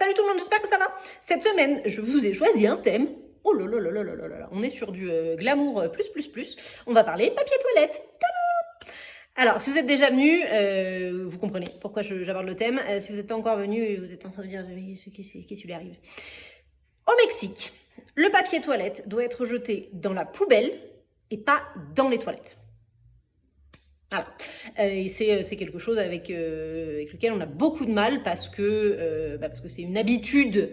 Salut tout le monde, j'espère que ça va. Cette semaine, je vous ai choisi un thème. Oh là là là là là là là, on est sur du glamour plus. On va parler papier toilette. Tada! Alors, si vous êtes déjà venu, vous comprenez pourquoi j'aborde le thème. Si vous n'êtes pas encore venu, vous êtes en train de dire qu'est-ce qui lui arrive. Au Mexique, le papier toilette doit être jeté dans la poubelle et pas dans les toilettes. Voilà. Et c'est quelque chose avec lequel on a beaucoup de mal parce que c'est une habitude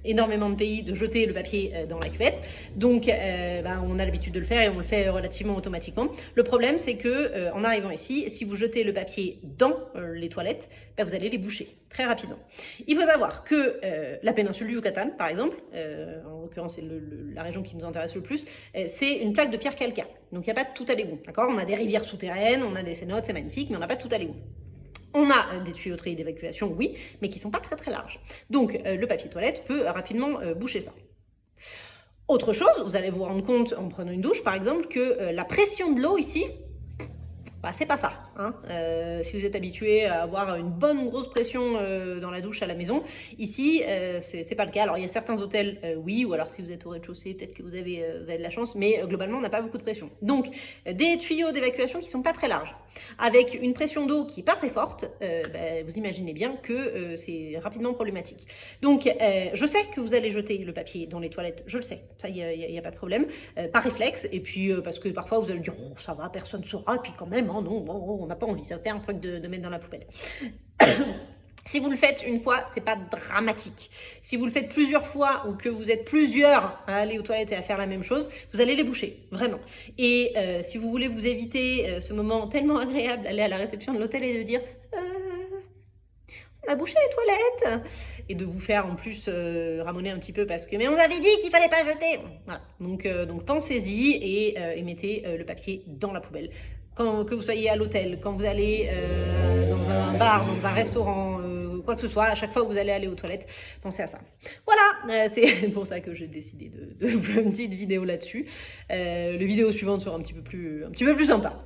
énormément de pays de jeter le papier dans la cuvette. Donc on a l'habitude de le faire et on le fait relativement automatiquement. Le problème, c'est que en arrivant ici, si vous jetez le papier dans les toilettes, vous allez les boucher très rapidement. Il faut savoir que la péninsule du Yucatan, par exemple, en l'occurrence c'est la région qui nous intéresse le plus, c'est une plaque de pierre calcaire. Donc il n'y a pas de tout à l'égout, d'accord? On a des rivières souterraines, on a des cénotes, c'est magnifique, mais on n'a pas de tout à l'égout. On a des tuyauteries d'évacuation, oui, mais qui ne sont pas très larges. Donc le papier toilette peut rapidement boucher ça. Autre chose, vous allez vous rendre compte en prenant une douche par exemple que la pression de l'eau ici, c'est pas ça. Hein. Si vous êtes habitué à avoir une bonne grosse pression dans la douche à la maison, ici, c'est pas le cas. Alors, il y a certains hôtels, oui, ou alors si vous êtes au rez-de-chaussée, peut-être que vous avez de la chance, mais globalement, on n'a pas beaucoup de pression. Donc, des tuyaux d'évacuation qui sont pas très larges, avec une pression d'eau qui est pas très forte, vous imaginez bien que c'est rapidement problématique. Donc, je sais que vous allez jeter le papier dans les toilettes, je le sais, ça, il y a pas de problème, par réflexe, et puis parce que parfois, vous allez dire, oh, ça va, personne ne saura, et puis quand même, non, on n'a pas envie, ça fait un truc de mettre dans la poubelle. Si vous le faites une fois, c'est pas dramatique. Si vous le faites plusieurs fois ou que vous êtes plusieurs à aller aux toilettes et à faire la même chose, vous allez les boucher, vraiment. Et si vous voulez vous éviter ce moment tellement agréable d'aller à la réception de l'hôtel et de dire on a bouché les toilettes et de vous faire en plus ramoner un petit peu parce que mais on avait dit qu'il fallait pas jeter. Voilà. Donc pensez-y et mettez le papier dans la poubelle. Que vous soyez à l'hôtel, quand vous allez dans un bar, dans un restaurant, quoi que ce soit, à chaque fois que vous allez aller aux toilettes, pensez à ça. Voilà, c'est pour ça que j'ai décidé de vous faire une petite vidéo là-dessus. Les vidéos suivantes seront un petit peu plus sympa.